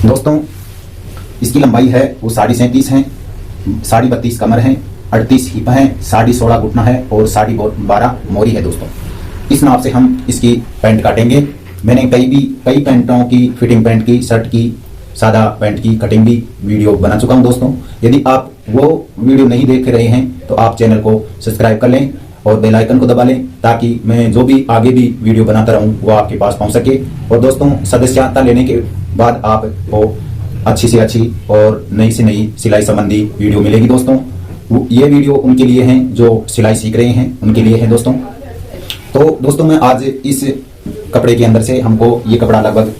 दोस्तों इसकी लंबाई है वो 37.5 है, 32.5 कमर है, 38 हिप है, 16.5 घुटना है और 12.5 मोरी है। दोस्तों इस नाप से हम इसकी पैंट काटेंगे। मैंने कई पैंटों की फिटिंग, पैंट की, शर्ट की, सादा पैंट की कटिंग भी वीडियो बना चुका हूं। दोस्तों यदि आप वो वीडियो नहीं देख रहे हैं तो आप चैनल को सब्सक्राइब कर लें और बेल आइकन को दबा लें ताकि मैं जो भी आगे भी वीडियो बनाता रहूं वो आपके पास पहुंच सके। और दोस्तों सदस्यता लेने के बाद आपको अच्छी से अच्छी और नई से नई सिलाई संबंधी वीडियो मिलेगी। दोस्तों ये वीडियो उनके लिए हैं जो सिलाई सीख रहे हैं, उनके लिए है दोस्तों। तो दोस्तों मैं आज इस कपड़े के अंदर से हमको ये कपड़ा लगभग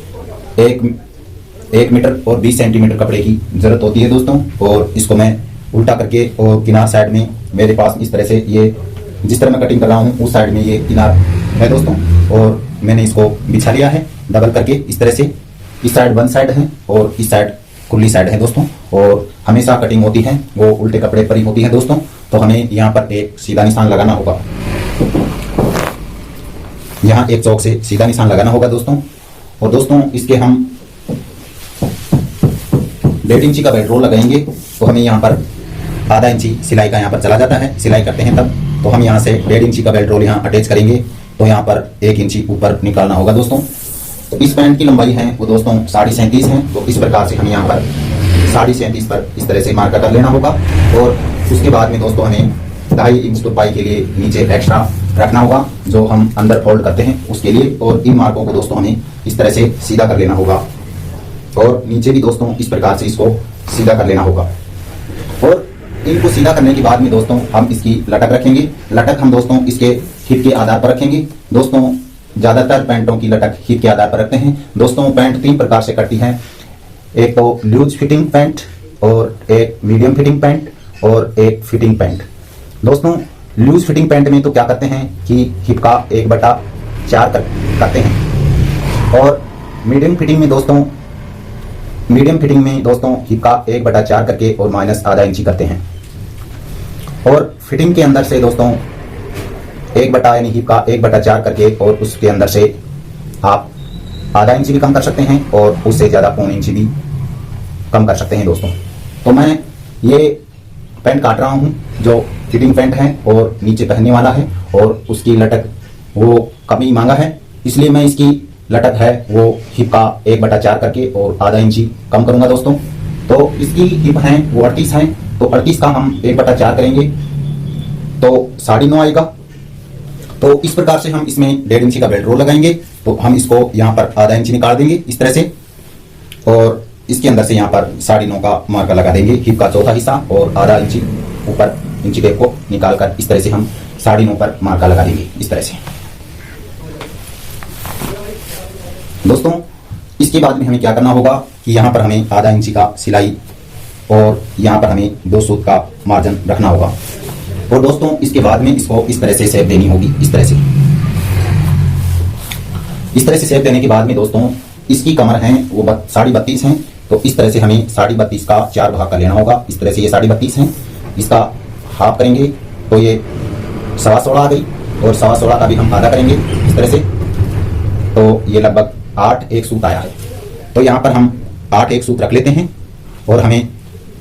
1 मीटर और 20 सेंटीमीटर कपड़े की जरूरत होती है दोस्तों। और इसको मैं उल्टा करके और किनार साइड में मेरे पास इस तरह से ये जिस तरह मैं कटिंग कर रहा हूँ उस साइड में ये किनार है दोस्तों। और मैंने इसको बिछा लिया है डबल करके इस तरह से। इस साइड 1 साइड है और इस साइड खुली साइड है दोस्तों। और हमेशा कटिंग होती है वो उल्टे कपड़े पर ही होती है दोस्तों। तो हमें यहाँ पर एक सीधा निशान लगाना होगा, यहाँ एक चौक से सीधा निशान लगाना होगा दोस्तों। और दोस्तों इसके हम 1.5 इंची का बेल्ट रोल लगाएंगे तो हमें यहाँ पर आधा इंची सिलाई का यहाँ पर चला जाता है, सिलाई करते हैं तब। तो हम यहाँ से 1.5 इंची का बेल्ट रोल यहाँ अटैच करेंगे तो यहाँ पर 1 इंची ऊपर निकालना होगा दोस्तों। तो इस पैंट की लंबाई है वो दोस्तों 37.5 है। तो इस प्रकार से हम यहाँ पर 37.5 पर इस तरह से मार्कर कर लेना होगा। और उसके बाद में दोस्तों हमें 2.5 इंच तुरपाई के लिए नीचे एक्स्ट्रा रखना होगा जो हम अंदर फोल्ड करते हैं उसके लिए। और इन मार्कों को दोस्तों हमें इस तरह से सीधा कर लेना होगा और नीचे भी दोस्तों इस प्रकार से इसको सीधा कर लेना होगा। और इनको सीधा करने के बाद में दोस्तों हम इसकी लटक रखेंगे। लटक हम दोस्तों इसके हिप के आधार पर रखेंगे दोस्तों। ज्यादातर पैंटों की लटक हिप के आधार पर रखते हैं दोस्तों। पैंट 3 प्रकार से कटती है, एक तो लूज फिटिंग पैंट और एक मीडियम फिटिंग पैंट और एक फिटिंग पैंट। दोस्तों लूज फिटिंग पैंट में तो क्या करते हैं कि हिप का 1/4 करते हैं। और मीडियम फिटिंग में दोस्तों हिप का 1/4 करके और माइनस आधा इंची करते हैं। और फिटिंग के अंदर से दोस्तों 1 यानी हिप का 1/4 करके और उसके अंदर से आप आधा इंची भी कम कर सकते हैं और उससे ज्यादा 1/4 इंची भी कम कर सकते हैं दोस्तों। तो मैं ये पैंट काट रहा हूं जो फिटिंग पैंट है और नीचे पहनने वाला है और उसकी लटक वो कम ही मांगा है, इसलिए मैं इसकी लटक है वो हिप का 1/4 करके और आधा इंची कम करूंगा दोस्तों। तो इसकी हिप है वो 38 है तो 38 का हम 1/4 करेंगे तो 9.5 आएगा। तो इस प्रकार से हम इसमें 1.5 इंची का बेल्ट रोल लगाएंगे। तो हम इसको यहाँ पर आधा इंची निकाल देंगे इस तरह से और इसके अंदर से यहाँ पर 9.5 का मार्कर लगा देंगे हिप का चौथा हिस्सा और आधा इंची ऊपर इंची टेप को निकाल कर इस तरह से हम 9.5 पर मार्कर लगा देंगे इस तरह से दोस्तों। इसके बाद में हमें क्या करना होगा कि यहाँ पर हमें आधा इंची का सिलाई और यहाँ पर हमें 2 सूत का मार्जिन रखना होगा। और दोस्तों इसके बाद में इसको इस तरह से शेप देनी होगी इस तरह से शेप देने के बाद में दोस्तों इसकी कमर है वो 32.5 है। तो इस तरह से हमें 32.5 का 4 भाग कर लेना होगा इस तरह से। ये 32.5 है, इसका हाफ करेंगे तो ये 16.25 आ गई और 16.25 का भी हम आधा करेंगे इस तरह से। तो ये लगभग 8 एक सूत आया है। तो यहाँ पर हम 8 एक सूत रख लेते हैं और हमें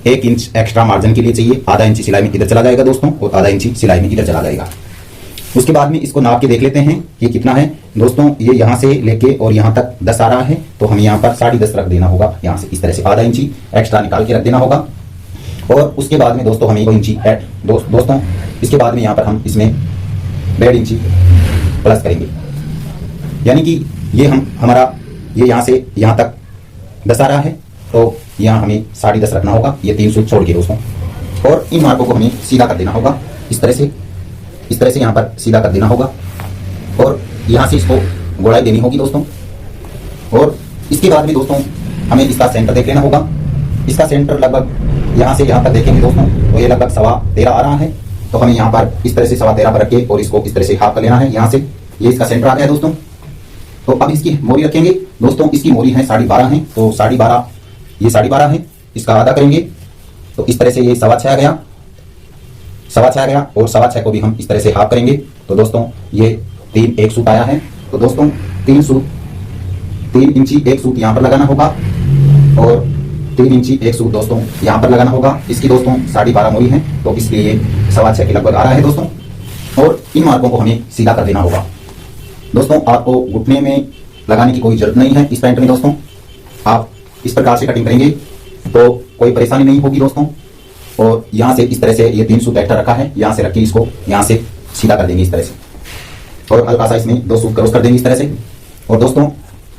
1 इंच एक्स्ट्रा मार्जिन के लिए चाहिए। आधा इंची सिलाई में इधर चला जाएगा दोस्तों और आधा इंची सिलाई में इधर चला जाएगा। उसके बाद में इसको नाप के देख लेते हैं कि कितना है दोस्तों। ये यहाँ से लेके और यहाँ तक 10 आ रहा है तो हमें यहाँ पर 10.5 रख देना होगा। यहाँ से इस तरह से आधा इंची एक्स्ट्रा निकाल के रख देना होगा। और उसके बाद में दोस्तों हमें 2 इंची दोस्तों इसके बाद में यहाँ पर हम इसमें 1.5 इंची प्लस करेंगे, यानी कि ये हमारा ये यहाँ से यहाँ तक 10 आ रहा है तो यहाँ हमें 10.5 रखना होगा। ये 3 सूत छोड़ के दोस्तों। और इन मार्कों को हमें सीधा कर देना होगा इस तरह से यहाँ पर सीधा कर देना होगा और यहाँ से इसको गोलाई देनी होगी दोस्तों। और इसके बाद में दोस्तों हमें इसका सेंटर देख लेना होगा। इसका सेंटर लगभग यहाँ से यहाँ तक देखेंगे दोस्तों तो ये लगभग 13.25 आ रहा है। तो हमें यहाँ पर इस तरह से 13.25 पर रख के और इसको इस तरह से हाफ कर लेना है। यहाँ से ये इसका सेंटर आ गया दोस्तों। तो अब इसकी मोरी रखेंगे दोस्तों। इसकी मोरी है 12.5 है तो 12.5 ये 12.5 है, इसका आधा करेंगे तो इस तरह से ये 6.25 आ गया, 6.25 आ गया और 6.25 को भी हम इस तरह से हाफ करेंगे तो दोस्तों ये 3 एक सूत आया है। तो दोस्तों 3 इंची एक सूत यहाँ पर लगाना होगा और 3 इंची एक सूत दोस्तों यहाँ पर लगाना होगा। इसकी दोस्तों 12.5 मोरी है, तो इसलिए 6.25 के लगभग आ रहा है दोस्तों। और इन मार्कों को हमें सीधा कर देना होगा दोस्तों। आपको घुटने में लगाने की कोई जरूरत नहीं है इस पैंट में दोस्तों। आप इस प्रकार से कटिंग करेंगे तो कोई परेशानी नहीं होगी दोस्तों। और यहाँ से इस तरह से ये 3 सूत एक्स्ट्रा रखा है, यहाँ से रख के इसको यहाँ से सीधा कर देंगे इस तरह से। और हल्का सा इसमें 2 सूत क्रॉस कर देंगे इस तरह से। और दोस्तों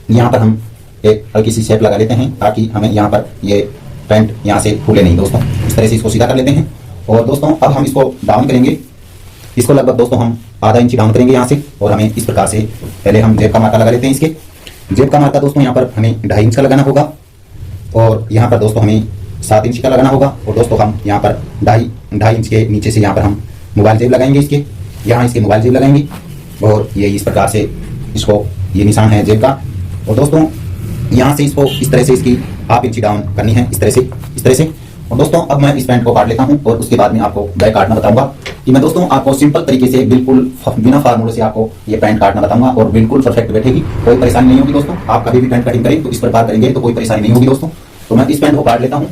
यहाँ पर हम एक हल्की सी शेप लगा लेते हैं ताकि हमें यहाँ पर ये पैंट यहाँ से फूले नहीं दोस्तों। इस तरह से इसको सीधा कर लेते हैं। और दोस्तों अब हम इसको डाउन करेंगे। इसको लगभग दोस्तों हम आधा इंच डाउन करेंगे यहाँ से। और हमें इस प्रकार से पहले हम जेब का मार्का लगा लेते हैं। इसके जेब का मार्का दोस्तों यहाँ पर हमें 2.5 इंच का लगाना होगा। और यहाँ पर दोस्तों हमें 7 इंच का लगाना होगा। और दोस्तों हम यहाँ पर 2.5 इंच के नीचे से यहाँ पर हम मोबाइल जेब लगाएंगे। इसके यहाँ इसके मोबाइल जेब लगाएंगे। और ये इस प्रकार से इसको ये निशान है जेब का। और दोस्तों यहाँ से इसको इस तरह से इसकी 1/2 इंच डाउन करनी है इस तरह से। और दोस्तों अब मैं इस पैंट को काट लेता हूँ और उसके बाद में आपको बैक काटना बताऊंगा। कि मैं दोस्तों आपको सिंपल तरीके से बिल्कुल बिना फार्मूले से आपको ये पैंट काटना बताऊंगा और बिल्कुल परफेक्ट बैठेगी, कोई परेशानी नहीं होगी दोस्तों। आप कभी भी पैंट कटिंग करें तो इस प्रकार करेंगे तो कोई परेशानी नहीं होगी दोस्तों। तो मैं इस पैंट को काट लेता हूँ।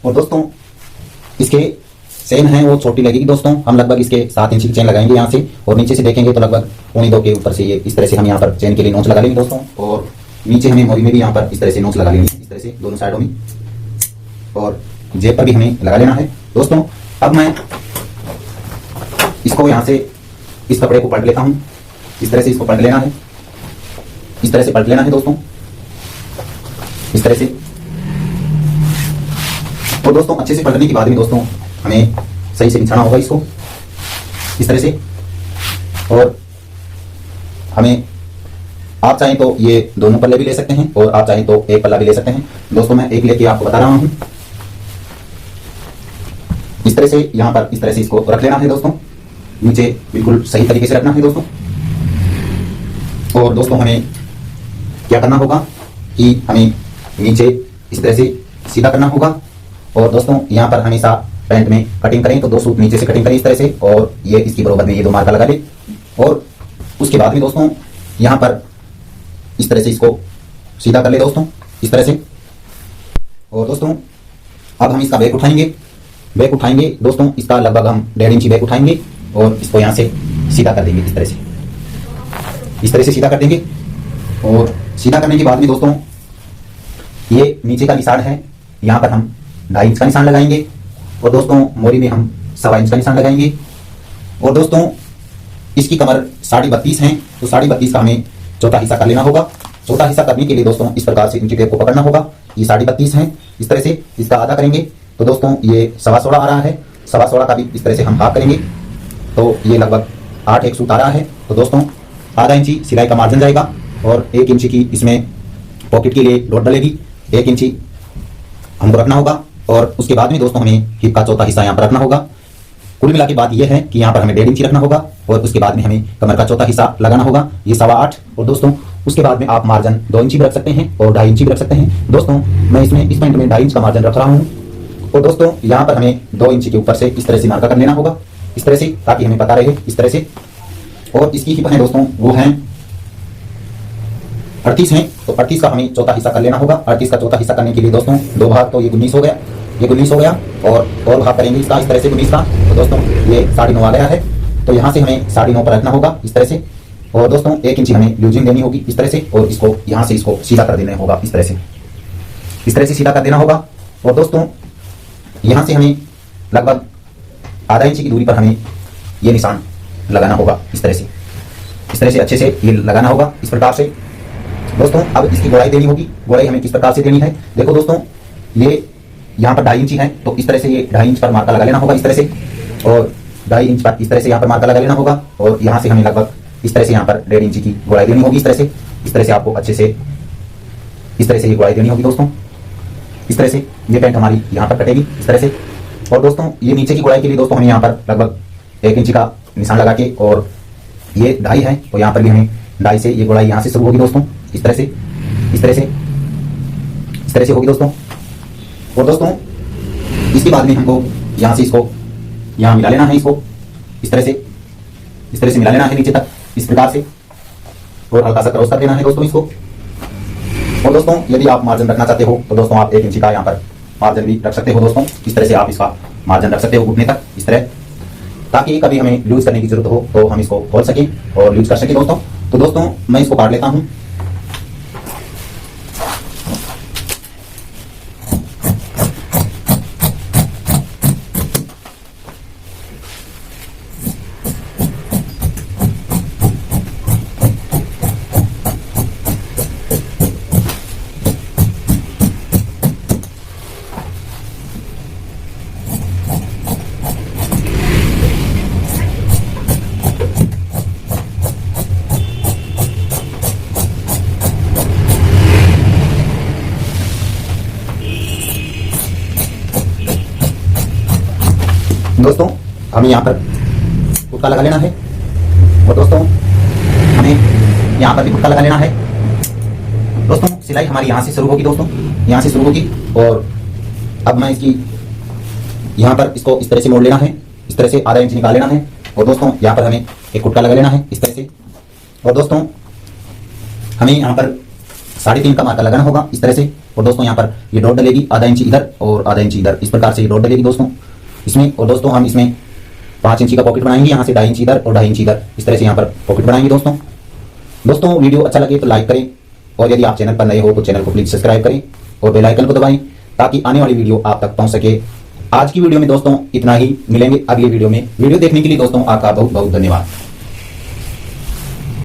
और दोस्तों इसके चेन है वो छोटी लगेगी दोस्तों। हम लगभग इसके 7 इंच की चेन लगाएंगे यहाँ से। और नीचे से देखेंगे तो लगभग 1.25 के ऊपर से ये इस तरह से हम यहाँ पर चेन के लिए नोच लगा लेंगे दोस्तों। और नीचे हमें मोरी में भी यहाँ पर इस तरह से नोच लगा लेंगे इस तरह से दोनों साइडों में। और जेब पर भी हमें लगा लेना है दोस्तों। अब मैं इसको यहाँ से इस कपड़े को पलट लेता हूँ। इस तरह से इसको पलट लेना है, इस तरह से पलट लेना है दोस्तों, इस तरह से। और दोस्तों अच्छे से पलटने के बाद में दोस्तों हमें सही से बिछाना होगा इसको इस तरह से। और हमें आप चाहें तो ये दोनों पल्ले भी ले सकते हैं और आप चाहें तो एक पल्ला भी ले सकते हैं दोस्तों। मैं एक लेके आपको बता रहा हूं। इस तरह से यहां पर इस तरह से इसको रख लेना है दोस्तों। नीचे बिल्कुल सही तरीके से रखना है दोस्तों। और दोस्तों हमें क्या करना होगा कि हमें नीचे इस तरह से सीधा करना होगा। और दोस्तों यहाँ पर हमेशा पैंट में कटिंग करें तो 2 सूत नीचे से कटिंग करें इस तरह से। और ये इसकी बराबर में ये 2 मार्का लगा ले। और उसके बाद में दोस्तों यहाँ पर इस तरह से इसको सीधा कर ले दोस्तों इस तरह से। और दोस्तों अब हम इसका बैक उठाएंगे दोस्तों। इसका लगभग हम 1.5 इंची बैक उठाएंगे और इसको यहाँ से सीधा कर देंगे इस तरह से सीधा कर देंगे। और सीधा करने के बाद में दोस्तों ये नीचे का निशान है, यहाँ पर हम 2.5 इंच का निशान लगाएंगे। और दोस्तों मोरी में हम 1.25 इंच का निशान लगाएंगे। और दोस्तों इसकी कमर 32.5 है, तो 32.5 का हमें चौथा हिस्सा कर लेना होगा। चौथा हिस्सा करने के लिए दोस्तों इस प्रकार से इनकी टेप को पकड़ना होगा। ये 32.5 है, इस तरह से इसका आधा करेंगे तो दोस्तों ये 16.25 आ रहा है। 16.25 का भी इस तरह से हम हाफ करेंगे तो ये लगभग 8 एक सूत आ रहा है। तो दोस्तों आधा इंची सिलाई का मार्जिन जाएगा। और 1 इंची की इसमें पॉकेट के लिए डॉट डलेगी, 1 इंची हमको रखना होगा। और उसके बाद में दोस्तों हमें हिप का चौथा हिस्सा यहाँ पर रखना होगा। कुल मिला के बात यह है कि यहाँ पर हमें 1.5 इंची रखना होगा। और उसके बाद में हमें कमर का चौथा हिस्सा लगाना होगा, ये 8.25। और दोस्तों उसके बाद में आप मार्जिन 2 इंची भी रख सकते हैं और 2.5 इंची भी रख सकते हैं दोस्तों। मैं इसमें इस पैंट में 2.5 इंच का मार्जिन रख रहा हूँ। और दोस्तों यहाँ पर हमें 2 इंची के ऊपर से इस तरह से मार्का कर लेना होगा इस तरह से, ताकि हमें पता रहे इस तरह से। और इसकी हिप है दोस्तों वो है 38 है, तो 38 का हमें चौथा हिस्सा कर लेना होगा। 38 का चौथा हिस्सा करने के लिए दोस्तों 2 भाग, तो ये 19 हो गया, ये 19 हो गया। और भाग करेंगे इसका इस तरह से 19 का, तो दोस्तों ये 9.5 आ गया है। तो यहाँ से हमें 9.5 पर रखना होगा इस तरह से। और दोस्तों 1 इंची हमें लूजिंग देनी होगी इस तरह से। और इसको यहाँ से इसको सीधा कर देना होगा इस तरह से सीधा कर देना होगा। और दोस्तों यहाँ से हमें लगभग आधा इंची की दूरी पर हमें ये निशान लगाना होगा इस तरह से अच्छे से ये लगाना होगा इस प्रकार से दोस्तों। अब इसकी गोलाई देनी होगी। गोलाई हमें किस प्रकार से देनी है, देखो दोस्तों ये यहाँ पर 2.5 इंची है, तो इस तरह से ये 2.5 इंच पर मार्का लगा लेना होगा इस तरह से। और 2.5 इंच पर इस तरह से यहाँ पर मार्का लगा लेना होगा और यहाँ से हमें लगभग इस तरह से यहाँ पर 1.5 इंच की गोलाई देनी होगी। इस तरह से आपको अच्छे से इस तरह से ये गोलाई देनी होगी दोस्तों। इस तरह से ये पैंट हमारी यहाँ पर कटेगी इस तरह से। और दोस्तों ये नीचे की गोलाई के लिए दोस्तों हमें यहाँ पर लगभग 1 इंच का निशान लगा के, और ये 2.5 है तो यहाँ पर भी हमें 2.5 से ये गोलाई यहाँ से शुरू होगी दोस्तों। इस तरह से होगी दोस्तों। और दोस्तों इसके बाद में हमको यहाँ से इसको यहाँ मिला लेना है, इसको इस तरह से मिला लेना है नीचे तक इस प्रकार से, और हल्का सा क्रॉस कर देना है दोस्तों इसको। और दोस्तों यदि आप मार्जिन रखना चाहते हो तो दोस्तों आप 1 इंच का यहाँ पर मार्जिन भी रख सकते हो दोस्तों। इस तरह से आप इसका मार्जिन रख सकते हो घुटने तक इस तरह, ताकि कभी हमें लूज करने की जरूरत हो तो हम इसको खोल सकें और लूज कर सकें दोस्तों। तो दोस्तों मैं इसको काट लेता हूं। दोस्तों हमें यहाँ पर कुत्ता लगा लेना है, और दोस्तों हमें यहाँ पर भी कुत्ता लगा लेना है। दोस्तों सिलाई हमारी यहाँ से शुरू होगी दोस्तों, यहाँ से शुरू होगी। और अब मैं इसकी यहाँ पर इसको इस तरह से मोड़ लेना है, इस तरह से आधा इंच निकाल लेना है। और दोस्तों यहाँ पर हमें एक कुत्ता लगा लेना है इस तरह से। और दोस्तों हमें यहाँ पर 3.5 का मार्का लगाना होगा इस तरह से। और दोस्तों यहाँ पर ये डॉट डलेगी, आधा इंच इधर और आधा इंच इधर, इस प्रकार से ये डॉट डलेगी दोस्तों इसमें। और दोस्तों हम इसमें 5 इंच का पॉकेट बनाएंगे, यहाँ से 2.5 इंच इधर और 2.5 इंच इधर, इस तरह से यहाँ पर पॉकेट बनाएंगे दोस्तों। दोस्तों वीडियो अच्छा लगे तो लाइक करें, और यदि आप चैनल पर नए हो तो चैनल को प्लीज सब्सक्राइब करें और बेल आइकन को दबाएं, ताकि आने वाली वीडियो आप तक पहुंच सके। आज की वीडियो में दोस्तों इतना ही, मिलेंगे अगली वीडियो में। वीडियो देखने के लिए दोस्तों आपका बहुत बहुत धन्यवाद।